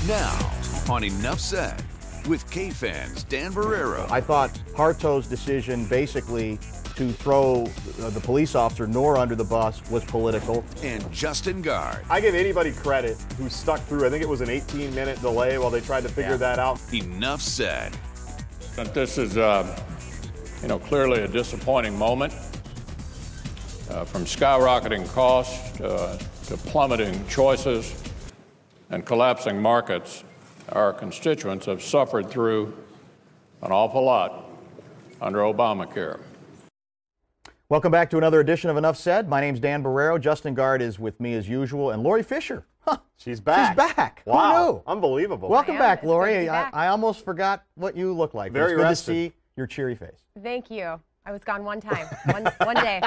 Now, on Enough Said, with K-Fans Dan Barrero. I thought Harto's decision basically to throw the police officer Noor under the bus was political. And Justin Guard. I give anybody credit who stuck through. I think it was an 18-minute delay while they tried to figure that out. Enough Said. This is, clearly a disappointing moment. From skyrocketing costs to plummeting choices and collapsing markets, our constituents have suffered through an awful lot under Obamacare. Welcome back to another edition of Enough Said. My name's Dan Barrero. Justin Guard is with me as usual, and Lori Fisher. Huh, she's back. She's back. Wow. Who knew? Unbelievable. Welcome back, Lori. Back. I almost forgot what you look like. Very it's good rested. to see your cheery face. Thank you. I was gone one time, one day.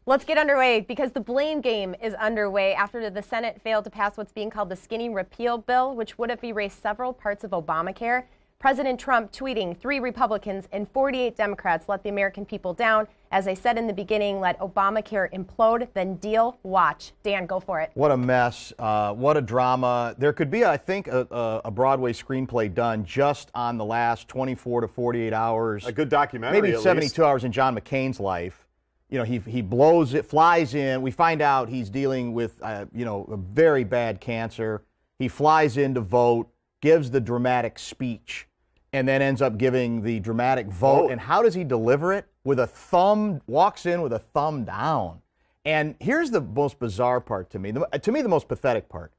Let's get underway because the blame game is underway after the Senate failed to pass what's being called the skinny repeal bill, which would have erased several parts of Obamacare. President Trump tweeting 3 Republicans and 48 Democrats let the American people down. As I said in the beginning, let Obamacare implode, then deal, watch. Dan, go for it. What a mess. What a drama. There could be, I think, a Broadway screenplay done just on the last 24 to 48 hours. A good documentary, maybe 72 hours in John McCain's life. You know, he blows it, flies in. We find out he's dealing with, a very bad cancer. He flies in to vote, gives the dramatic speech, and then ends up giving the dramatic vote. And how does he deliver it? With a thumb, walks in with a thumb down. And here's the most bizarre part to me. To me, the most pathetic part.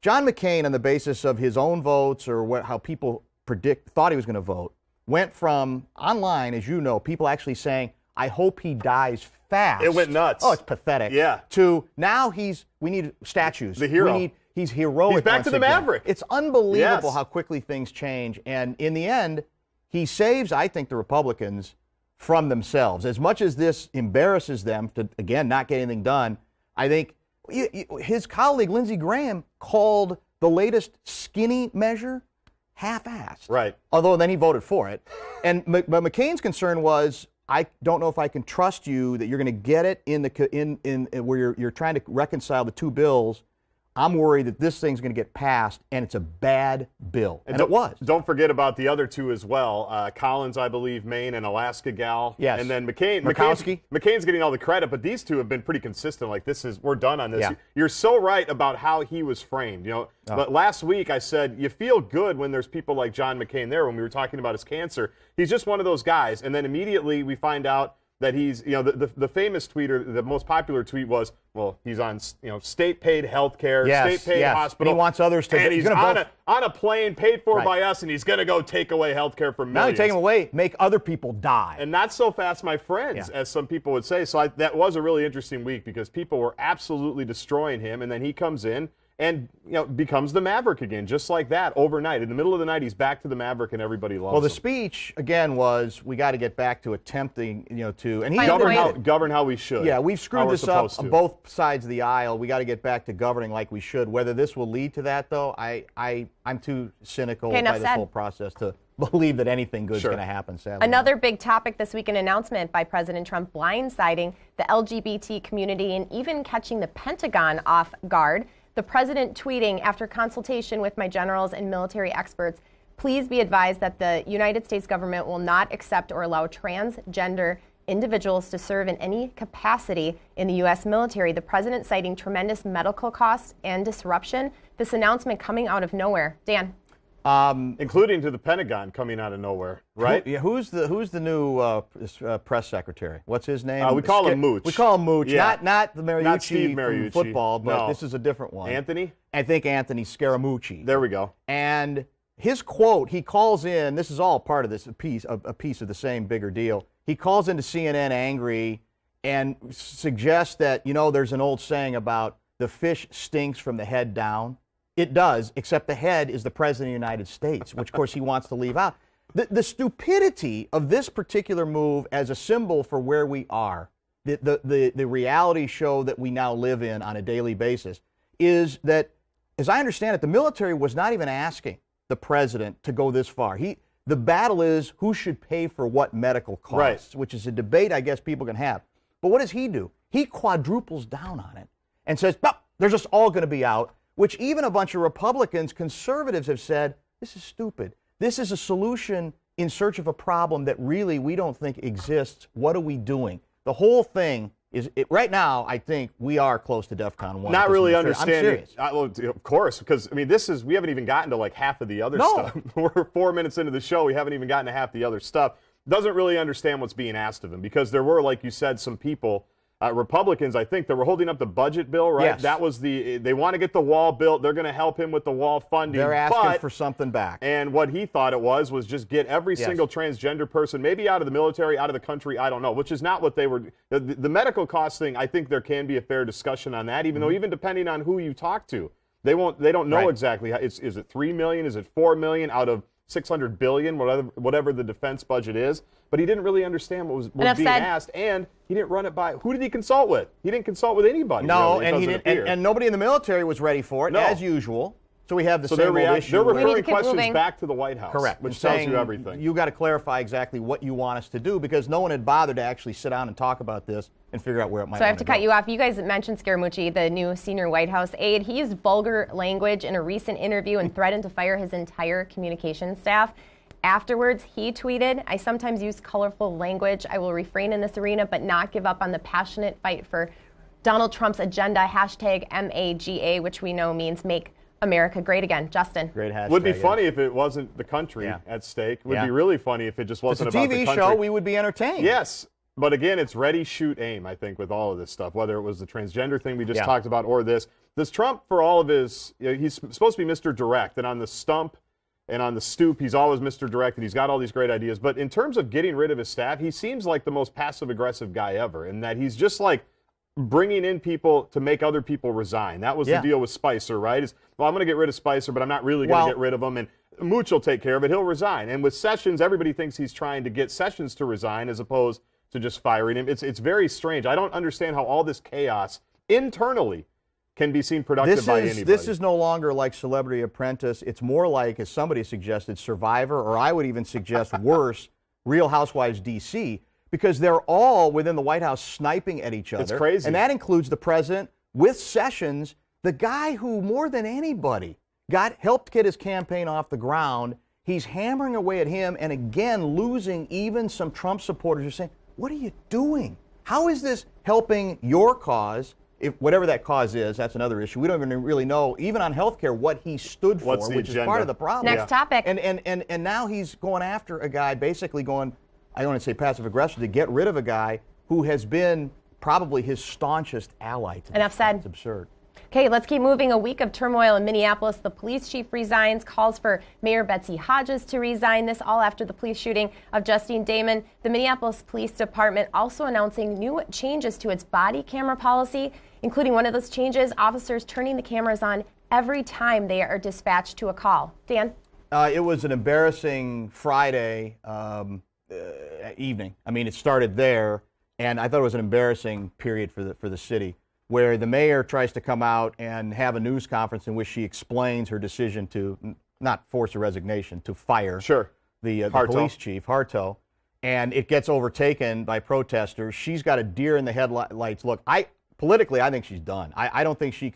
John McCain, on the basis of his own votes or how people thought he was going to vote, went from online, as you know, people actually saying, I hope he dies fast. It went nuts. Oh, it's pathetic. Yeah. To now we need statues. The hero. He's heroic. He's back to the again. Maverick. It's unbelievable Yes. how quickly things change. And in the end, he saves, I think, the Republicans from themselves. As much as this embarrasses them to, again, not get anything done, I think his colleague, Lindsey Graham, called the latest skinny measure half-assed. Right. Although then he voted for it. But McCain's concern was, I don't know if I can trust you that you're going to get it in where you're trying to reconcile the two bills. I'm worried that this thing's going to get passed, and it's a bad bill. And it was. Don't forget about the other two as well. Collins, I believe, Maine, and Alaska gal. Yes. And then McCain. Murkowski. McCain's getting all the credit, but these two have been pretty consistent. Like, we're done on this. Yeah. You're so right about how he was framed. But last week I said, you feel good when there's people like John McCain there when we were talking about his cancer. He's just one of those guys. And then immediately we find out that he's, the famous tweet, or the most popular tweet was, well, he's on, state-paid health care, state-paid hospital. He wants others to. And he's on a plane paid for by us, and he's going to go take away health care from millions. Now take him away, make other people die. And not so fast, my friends, as some people would say. So that was a really interesting week because people were absolutely destroying him, and then he comes in and becomes the Maverick again, just like that, overnight. In the middle of the night, he's back to the Maverick, and everybody loves him. Well, the speech, again, was we got to get back to attempting, to... And he govern how we should. Yeah, we've screwed this up on both sides of the aisle. We got to get back to governing like we should. Whether this will lead to that, though, I'm too cynical by this whole process to believe that anything good is going to happen, sadly. Another big topic this week, an announcement by President Trump blindsiding the LGBT community and even catching the Pentagon off guard. The president tweeting, after consultation with my generals and military experts, please be advised that the United States government will not accept or allow transgender individuals to serve in any capacity in the U.S. military. The president citing tremendous medical costs and disruption. This announcement coming out of nowhere. Dan. Including to the Pentagon coming out of nowhere, right? Who's the new press secretary? What's his name? We call him Mooch. We call him Mooch. Yeah. Not the Mariucci, not Steve Mariucci from football, but no. This is a different one. Anthony? I think Anthony Scaramucci. There we go. And his quote, he calls in, this is all part of this, a piece of the same bigger deal. He calls into CNN angry and suggests that, there's an old saying about the fish stinks from the head down. It does, except the head is the President of the United States, which, of course, he wants to leave out. The stupidity of this particular move as a symbol for where we are, the reality show that we now live in on a daily basis, is that, as I understand it, the military was not even asking the president to go this far. The battle is who should pay for what medical costs, which is a debate I guess people can have. But what does he do? He quadruples down on it and says, they're just all going to be out. which even a bunch of Republicans, conservatives have said, this is stupid. This is a solution in search of a problem that really we don't think exists. What are we doing? The whole thing is, right now, I think we are close to DEFCON 1. Not really understanding. I'm serious. Of course, because, I mean, we haven't even gotten to like half of the other stuff. We're 4 minutes into the show. We haven't even gotten to half the other stuff. Doesn't really understand what's being asked of him, because there were, like you said, some people, Republicans, I think, that were holding up the budget bill, right? Yes. That was they want to get the wall built. They're going to help him with the wall funding. They're asking for something back. And what he thought it was just get every single transgender person, maybe out of the military, out of the country, I don't know, which is not what they were. The medical cost thing, I think there can be a fair discussion on that, even though even depending on who you talk to, they don't know exactly. Is it $3 million? Is it $4 million out of $600 billion, whatever the defense budget is? But he didn't really understand what was being asked, and he didn't run it by. Who did he consult with? He didn't consult with anybody. No, really, and he didn't, and nobody in the military was ready for it, as usual. So we have the same old issue. They're referring questions back to the White House, correct, which tells you everything. You got to clarify exactly what you want us to do, because no one had bothered to actually sit down and talk about this and figure out where it might. So I have to cut you off. You guys mentioned Scaramucci, the new senior White House aide. He used vulgar language in a recent interview and threatened to fire his entire communications staff. Afterwards, he tweeted, "I sometimes use colorful language. I will refrain in this arena, but not give up on the passionate fight for Donald Trump's agenda, #MAGA, which we know means Make America Great Again." Justin. Great hashtag. Would be funny if it wasn't the country at stake. Would be really funny if it just wasn't about the country. It's a TV show. We would be entertained. Yes. But again, it's ready, shoot, aim, I think, with all of this stuff, whether it was the transgender thing we just talked about or this. Does Trump, for all of his, he's supposed to be Mr. Direct, and on the stump and on the stoop, he's always Mr. Direct, and he's got all these great ideas. But in terms of getting rid of his staff, he seems like the most passive-aggressive guy ever, in that he's just like bringing in people to make other people resign. That was the deal with Spicer, right? I'm going to get rid of Spicer, but I'm not really going to get rid of him, and Mooch will take care of it. He'll resign. And with Sessions, everybody thinks he's trying to get Sessions to resign as opposed to just firing him. It's very strange. I don't understand how all this chaos internally can be seen productive by anybody. This is no longer like Celebrity Apprentice. It's more like, as somebody suggested, Survivor, or I would even suggest worse, Real Housewives DC, because they're all within the White House sniping at each other. It's crazy. And that includes the president with Sessions, the guy who more than anybody helped get his campaign off the ground. He's hammering away at him, and again losing even some Trump supporters who are saying, what are you doing? How is this helping your cause? If whatever that cause is, that's another issue. We don't even really know, even on health care, what he stood for, which is part of the problem. Next topic. And now he's going after a guy, basically going, I don't want to say passive aggressive, to get rid of a guy who has been probably his staunchest ally to Enough said. It's absurd. Okay, let's keep moving. A week of turmoil in Minneapolis. The police chief resigns, calls for Mayor Betsy Hodges to resign. This all after the police shooting of Justine Damon. The Minneapolis Police Department also announcing new changes to its body camera policy, including one of those changes, officers turning the cameras on every time they are dispatched to a call. Dan? It was an embarrassing Friday evening. I mean, it started there, and I thought it was an embarrassing period for the city, where the mayor tries to come out and have a news conference in which she explains her decision to not force a resignation, to fire the police chief, Harto, and it gets overtaken by protesters. She's got a deer in the headlights look. Politically, I think she's done. I don't think she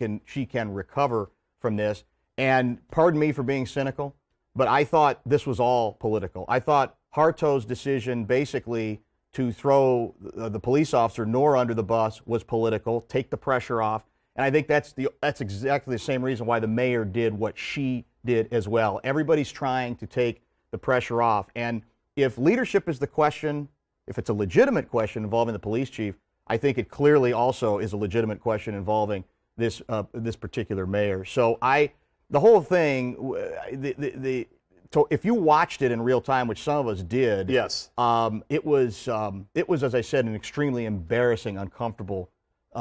can recover from this. And pardon me for being cynical, but I thought this was all political. I thought Harto's decision basically to throw the police officer Nora under the bus was political, take the pressure off. And I think that's exactly the same reason why the mayor did what she did as well. Everybody's trying to take the pressure off. And if leadership is the question, if it's a legitimate question involving the police chief, I think it clearly also is a legitimate question involving this particular mayor. So the whole thing, if you watched it in real time, which some of us did, it was, as I said, an extremely embarrassing, uncomfortable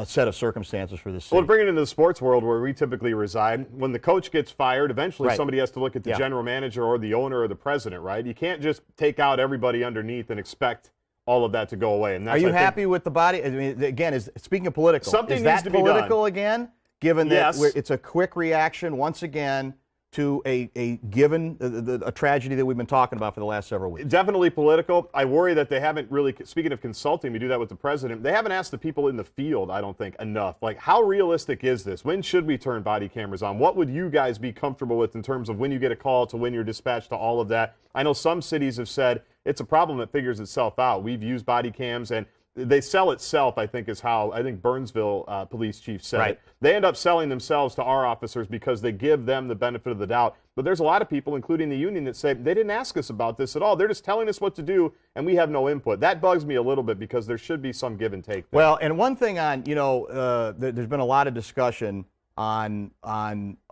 set of circumstances for this city. Well, bring it into the sports world where we typically reside. When the coach gets fired, eventually somebody has to look at the general manager or the owner or the president, right? You can't just take out everybody underneath and expect all of that to go away. And that's, are you happy with the body? I mean, again, speaking of political, something is needs that to be political done again? Given that it's a quick reaction once again to a given a tragedy that we've been talking about for the last several weeks? Definitely political. I worry that they haven't really, speaking of consulting, we do that with the president, they haven't asked the people in the field, I don't think, enough. Like, how realistic is this? When should we turn body cameras on? What would you guys be comfortable with in terms of when you get a call to when you're dispatched to all of that? I know some cities have said it's a problem that figures itself out. We've used body cams, and they sell itself, I think, is how I think Burnsville police chief said it. They end up selling themselves to our officers because they give them the benefit of the doubt. But there's a lot of people, including the union, that say they didn't ask us about this at all. They're just telling us what to do, and we have no input. That bugs me a little bit because there should be some give and take there. Well, and one thing on, there's been a lot of discussion on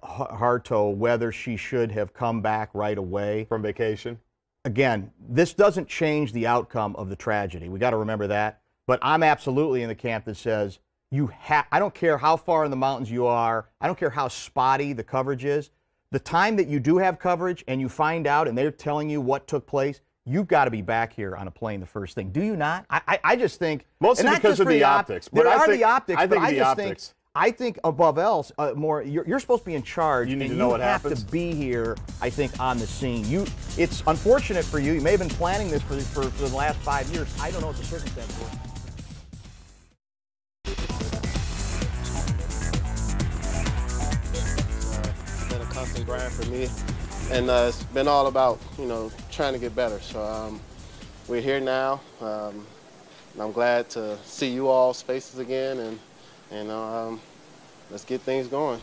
Harto, whether she should have come back right away from vacation. Again, this doesn't change the outcome of the tragedy. We got to remember that. But I'm absolutely in the camp that says I don't care how far in the mountains you are. I don't care how spotty the coverage is. The time that you do have coverage and you find out and they're telling you what took place, you've got to be back here on a plane the first thing. Do you not? I just think mostly because of the optics. There are the optics, but I just think I think above else, more you're supposed to be in charge. You need to know what happens. You have to be here, I think, on the scene. It's unfortunate for you. You may have been planning this for the last 5 years. I don't know what the circumstances were. It's been a constant grind for me, and it's been all about trying to get better. So we're here now. I'm glad to see you all's faces again, and let's get things going.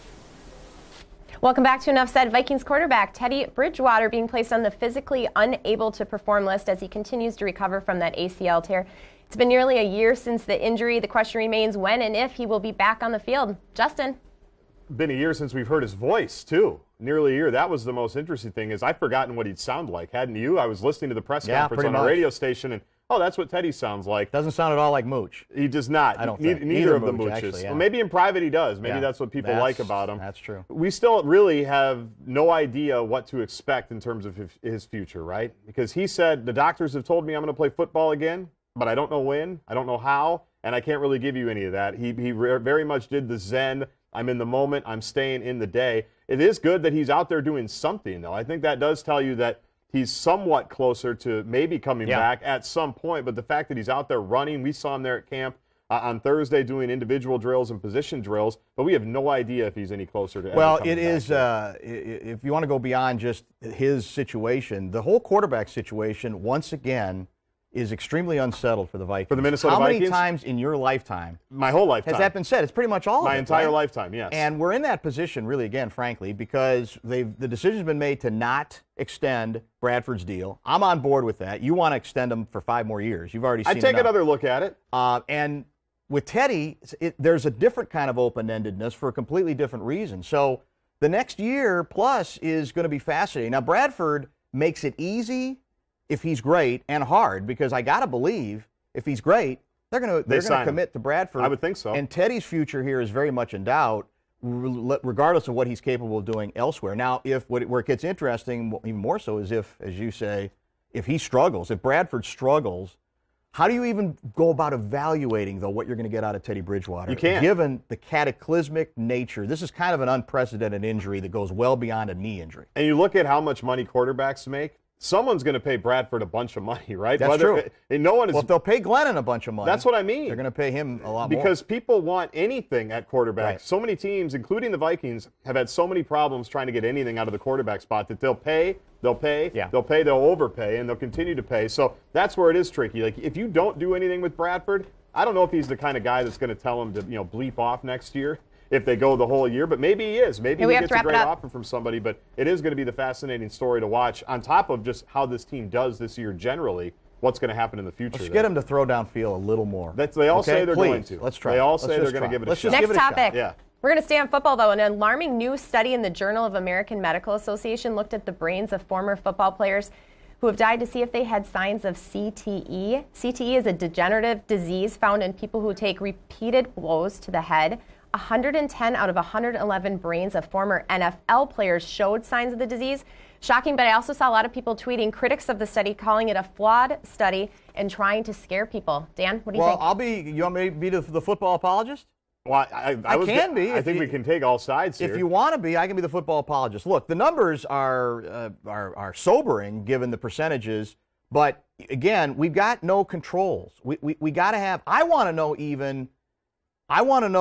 Welcome back to Enough Said. Vikings quarterback Teddy Bridgewater being placed on the physically unable to perform list as he continues to recover from that ACL tear. It's been nearly a year since the injury. The question remains when and if he will be back on the field. Justin. Been a year since we've heard his voice, too. Nearly a year. That was the most interesting thing, is I'd forgotten what he'd sound like, hadn't you? I was listening to the press conference on a radio station, and that's what Teddy sounds like. Doesn't sound at all like Mooch. He does not. I don't think. Neither of the Mooches. Actually, yeah. Well, maybe in private he does. Maybe that's what people like about him. That's true. We still really have no idea what to expect in terms of his future, right? Because he said, the doctors have told me I'm going to play football again, but I don't know when, I don't know how, and I can't really give you any of that. He very much did the Zen, I'm in the moment, I'm staying in the day. It is good that he's out there doing something, though. I think that does tell you that he's somewhat closer to maybe coming back at some point, but the fact that he's out there running, we saw him there at camp on Thursday doing individual drills and position drills, but we have no idea if he's any closer to Well, it is, if you want to go beyond just his situation, the whole quarterback situation, once again, is extremely unsettled for the Vikings. For the Minnesota Vikings? How many times in your lifetime? My whole lifetime. Has that been said? It's pretty much all of it. My entire right? lifetime, yes. And we're in that position, really, again, frankly, because the decision's been made to not extend Bradford's deal. I'm on board with that. You want to extend him for 5 more years. You've already seen I'd take enough. another look at it. And with Teddy, there's a different kind of open-endedness for a completely different reason. So the next year plus is going to be fascinating. Now, Bradford makes it easy if he's great, and hard, because I got to believe if he's great, they're going to commit to Bradford. I would think so. And Teddy's future here is very much in doubt, regardless of what he's capable of doing elsewhere. Now, where it gets interesting, even more so, is if, as you say, if he struggles, if Bradford struggles, how do you even go about evaluating, though, what you're going to get out of Teddy Bridgewater? You can't. Given the cataclysmic nature, this is kind of an unprecedented injury that goes well beyond a knee injury. And you look at how much money quarterbacks make. Someone's going to pay Bradford a bunch of money, right? That's true. And no one is. Well, if they'll pay Glennon a bunch of money. That's what I mean. They're going to pay him a lot more. Because people want anything at quarterback. Right. So many teams, including the Vikings, have had so many problems trying to get anything out of the quarterback spot that they'll pay, they'll overpay, and they'll continue to pay. So that's where it is tricky. Like, if you don't do anything with Bradford, I don't know if he's the kind of guy that's going to tell him to, bleep off next year if they go the whole year, but maybe he is. Maybe he gets a great offer from somebody, but it is going to be the fascinating story to watch, on top of just how this team does this year generally, what's going to happen in the future. Let's get him to throw downfield a little more. They all say they're going to. Let's try. They all say they're going to give it a shot. Next topic. Yeah. We're going to stay on football, though. An alarming new study in the Journal of American Medical Association looked at the brains of former football players who have died to see if they had signs of CTE. CTE is a degenerative disease found in people who take repeated blows to the head. 110 out of 111 brains of former NFL players showed signs of the disease. Shocking, but I also saw a lot of people tweeting, critics of the study, calling it a flawed study and trying to scare people. Dan, what do you think? Well, you want me to be the football apologist? Well, I think we can take all sides here. If you want to be, I can be the football apologist. Look, the numbers are sobering given the percentages, but again, we've got no controls. We got to have. I want to know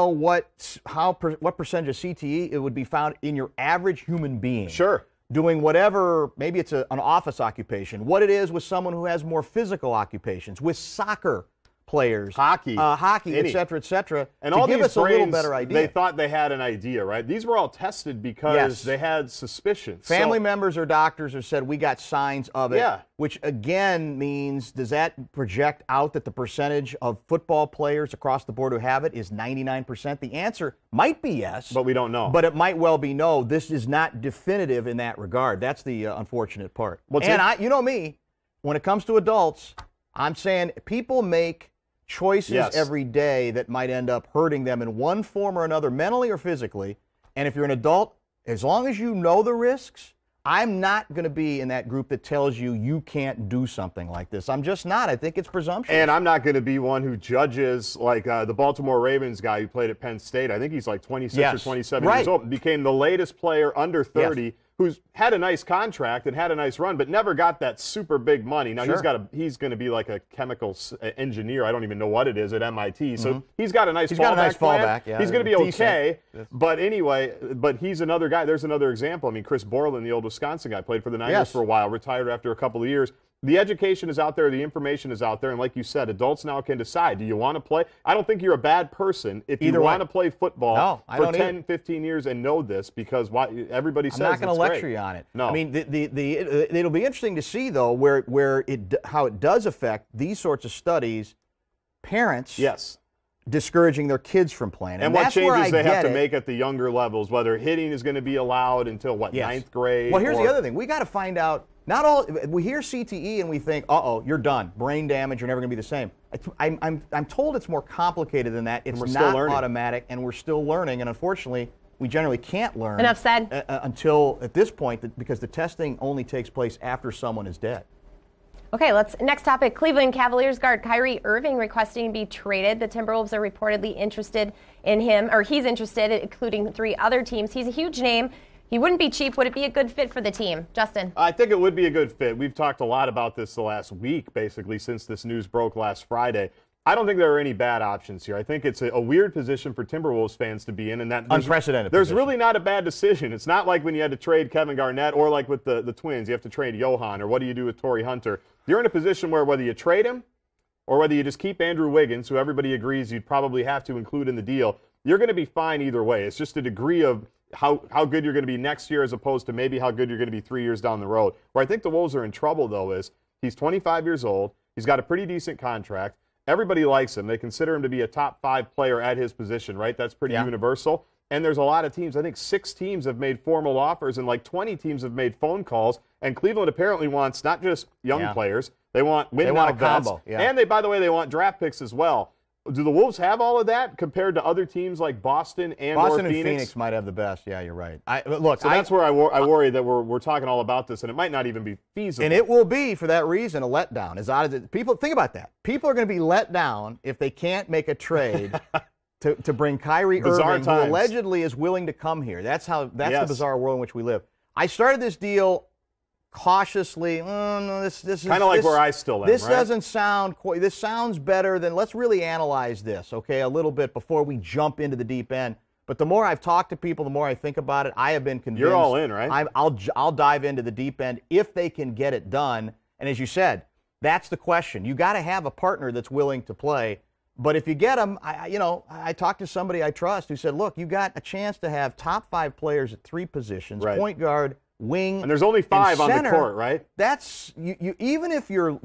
what percentage of CTE it would be found in your average human being. Sure. Doing whatever, maybe it's an office occupation. What it is with someone who has more physical occupations, with soccer players, hockey, et cetera, and to all give these us a little better idea. They thought they had an idea, right? These were all tested because they had suspicions. Family members or doctors have said we got signs of it, Yeah. which again means, does that project out that the percentage of football players across the board who have it is 99%? The answer might be yes. But we don't know. But it might well be no. This is not definitive in that regard. That's the unfortunate part. You know me, when it comes to adults, I'm saying people make choices every day that might end up hurting them in one form or another, mentally or physically. And if you're an adult, as long as you know the risks, I'm not going to be in that group that tells you you can't do something like this. I'm just not. I think it's presumptuous. And I'm not going to be one who judges like the Baltimore Ravens guy who played at Penn State. I think he's like 26 or 27 years old. Became the latest player under 30 who's had a nice contract and had a nice run, but never got that super big money. Now he's going to be like a chemical engineer. I don't even know what it is at MIT. So he's got a nice fallback. Yeah, he's going to be okay. But anyway, he's another guy. There's another example. I mean, Chris Borland, the old Wisconsin guy, played for the Niners for a while, retired after a couple of years. The education is out there, the information is out there, and like you said, adults now can decide, do you want to play? I don't think you're a bad person if you want to play football for 10, 15 years and know this, because everybody says it's great. I'm not going to lecture you on it. No. I mean, it'll be interesting to see, though, how it does affect these sorts of studies, parents discouraging their kids from playing. And what changes they have to make at the younger levels, whether hitting is going to be allowed until, ninth grade? Well, here's the other thing. We got to find out. We hear CTE and we think, you're done. Brain damage, you're never going to be the same. I'm told it's more complicated than that. It's not automatic, and we're still learning. And unfortunately, we generally can't learn. Enough said. Until at this point, because the testing only takes place after someone is dead. Okay, next topic. Cleveland Cavaliers guard Kyrie Irving requesting to be traded. The Timberwolves are reportedly interested in him, or he's interested, including 3 other teams. He's a huge name. He wouldn't be cheap. Would it be a good fit for the team? Justin? I think it would be a good fit. We've talked a lot about this the last week, basically, since this news broke last Friday. I don't think there are any bad options here. I think it's a weird position for Timberwolves fans to be in, and that unprecedented. There's really not a bad decision. It's not like when you had to trade Kevin Garnett, or like with the Twins, you have to trade Johan, or what do you do with Torrey Hunter? You're in a position where whether you trade him or whether you just keep Andrew Wiggins, who everybody agrees you'd probably have to include in the deal, you're going to be fine either way. It's just a degree of how good you're going to be next year as opposed to maybe how good you're going to be 3 years down the road. Where I think the Wolves are in trouble, though, is he's 25 years old. He's got a pretty decent contract. Everybody likes him. They consider him to be a top 5 player at his position, right? That's pretty universal. And there's a lot of teams. I think 6 teams have made formal offers, and like 20 teams have made phone calls. And Cleveland apparently wants not just young players. They want win-now vets. And by the way, they want draft picks as well. Do the Wolves have all of that compared to other teams like Boston and Phoenix might have the best. Yeah, you're right. That's where I worry that we're talking all about this, and it might not even be feasible. And it will be, for that reason, a letdown. As odd as it, people think about that. People are going to be let down if they can't make a trade to bring Kyrie Irving, who allegedly is willing to come here. That's the bizarre world in which we live. I started this deal cautiously. This is kind of like where I still am. This doesn't sound quite. This sounds better than. Let's really analyze this, okay, a little bit before we jump into the deep end. But the more I've talked to people, the more I think about it. I have been convinced. You're all in, right? I'll dive into the deep end if they can get it done. And as you said, that's the question. You got to have a partner that's willing to play. But if you get them, I talked to somebody I trust who said, look, you got a chance to have top 5 players at 3 positions: point guard, wing, and there's only 5 on the court, right? That's you. Even if you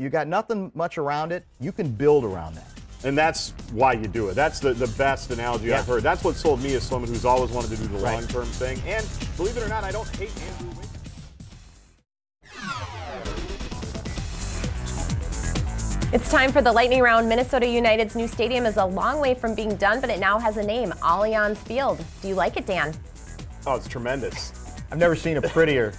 got nothing much around it, you can build around that. And that's why you do it. That's the best analogy I've heard. That's what sold me as someone who's always wanted to do the long-term thing. And believe it or not, I don't hate Andrew Wiggins. It's time for the lightning round. Minnesota United's new stadium is a long way from being done, but it now has a name, Allianz Field. Do you like it, Dan? Oh, it's tremendous. I've never seen a prettier.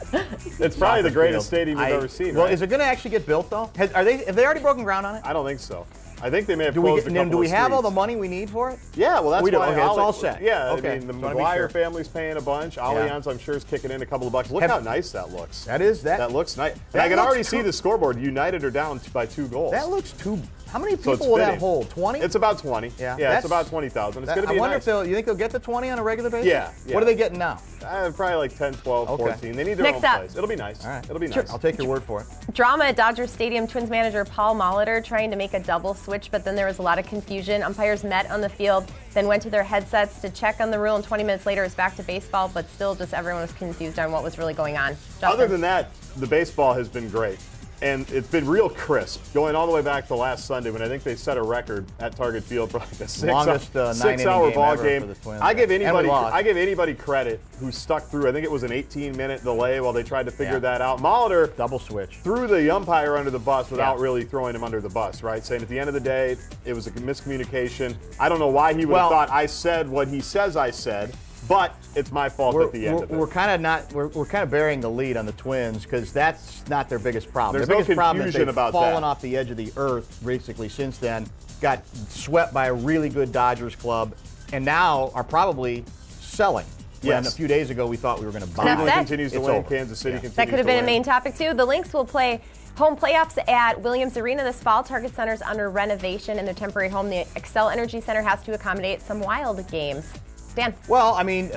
It's probably the greatest stadium you've ever seen. Well, right? Is it going to actually get built, though? Have they already broken ground on it? I don't think so. I think they may have closed a couple Do we of have all the streets. money we need for it? Yeah, well, that's we do. why. Okay, it's all set. Yeah, okay. I mean, the McGuire family's paying a bunch. Allianz, I'm sure, is kicking in a couple of bucks. Look how nice that looks. That looks nice. And I can already see the scoreboard. United are down by 2 goals. That looks too. How many people will that hold? 20? It's about 20. Yeah, it's about 20,000. It's going to be I wonder nice. if you think they'll get to 20 on a regular basis? Yeah. What are they getting now? Probably like 10, 12, 14. They need their own place. It'll be nice. All right. It'll be nice. I'll take your word for it. Drama at Dodger Stadium. Twins manager Paul Molitor trying to make a double switch, but then there was a lot of confusion. Umpires met on the field, then went to their headsets to check on the rule, and 20 minutes later it's back to baseball, but still just everyone was confused on what was really going on. Justin? Other than that, the baseball has been great. And it's been real crisp, going all the way back to last Sunday when I think they set a record at Target Field for like a six-hour ball game. For the Twins. I give anybody credit who stuck through. I think it was an 18-minute delay while they tried to figure that out. Molitor double switch threw the umpire under the bus without really throwing him under the bus, right? Saying at the end of the day, it was a miscommunication. I don't know why he would have thought I said what he says I said. But it's my fault at the end of it. We're kind of burying the lead on the Twins because that's not their biggest problem. There's their no biggest problem is confusion they've about fallen that. off the edge of the earth basically since then. Got swept by a really good Dodgers club, and now are probably selling. When a few days ago we thought we were going to buy. Cleveland continues to win. Kansas City continues to win. That could have been a main topic too. The Lynx will play home playoffs at Williams Arena this fall. Target Center's under renovation in their temporary home. The Xcel Energy Center has to accommodate some wild games. Dan. Well, I mean,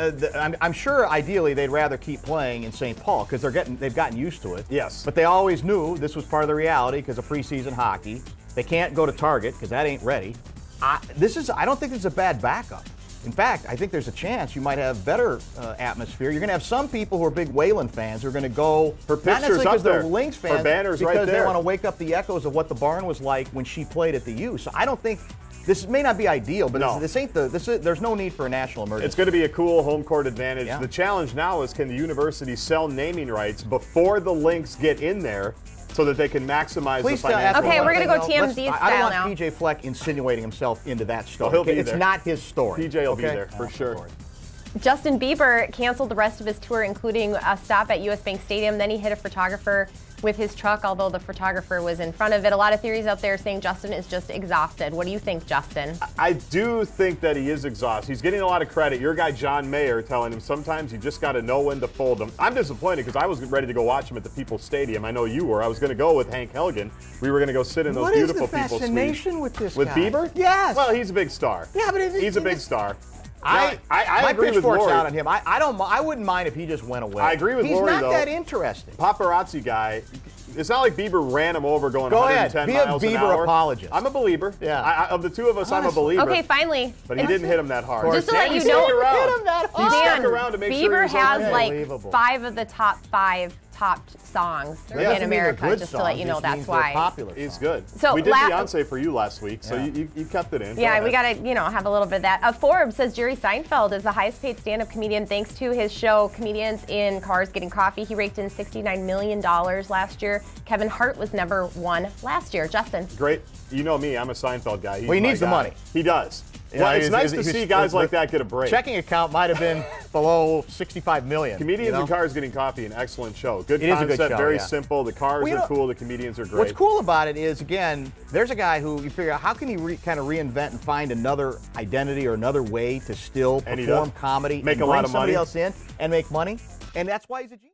I'm sure ideally they'd rather keep playing in St. Paul because they've gotten used to it. Yes. But they always knew this was part of the reality because of preseason hockey. They can't go to Target because that ain't ready. I don't think this is a bad backup. In fact, I think there's a chance you might have better atmosphere. You're going to have some people who are big Whalen fans who are going to go for not necessarily because they're Lynx fans, for banners because right there. they want to wake up the echoes of what the barn was like when she played at the U. So I don't think. This may not be ideal, but there's no need for a national emergency. It's going to be a cool home court advantage. Yeah. The challenge now is can the university sell naming rights before the Lynx get in there so that they can maximize the financial Okay, we're going to go TMZ style I don't want now. PJ Fleck insinuating himself into that story. He'll be It's there. not his story. PJ will be there for sure. Justin Bieber canceled the rest of his tour, including a stop at US Bank Stadium. Then he hit a photographer with his truck, although the photographer was in front of it. A lot of theories out there saying Justin is just exhausted. What do you think, Justin? I do think that he is exhausted. He's getting a lot of credit. Your guy, John Mayer, telling him sometimes you just got to know when to fold them. I'm disappointed because I was ready to go watch him at the People's Stadium. I know you were. I was going to go with Hank Helgen. We were going to go sit in those beautiful People's Suites. What is the fascination with this With guy? Bieber? Yes. Well, he's a big star. Yeah, but he's a big star. I agree with pitchfork's Lori. out on him. I wouldn't mind if he just went away. I agree with Lori, though. He's not that interesting. Paparazzi guy. It's not like Bieber ran him over going Go 110 ahead. Be miles a an Bieber hour. apologist. I'm a believer. Yeah. Of the two of us, I'm a believer. Okay, finally. But he didn't hit him that hard. Just to let you know, He stuck around to make sure he Bieber was has okay. like 5 of the top 5 songs in America, just to let you know that's why. Popular He's good. So we did Beyonce for you last week, so you kept it in. Yeah, we got to have a little bit of that. Forbes says Jerry Seinfeld is the highest paid stand-up comedian thanks to his show Comedians in Cars Getting Coffee. He raked in $69 million last year. Kevin Hart was number 1 last year. Justin. Great. You know me. I'm a Seinfeld guy. He needs the money. He does. Well, it's nice to see guys like that get a break. Checking account might have been below $65 million. Comedians in Cars Getting Coffee, an excellent show. Good concept, is a good show, very yeah. simple. The cars are cool. The comedians are great. What's cool about it is, again, there's a guy who you figure out how can he kind of reinvent and find another identity or another way to still perform comedy, make and a lot bring of somebody money else in and make money, and that's why he's a genius.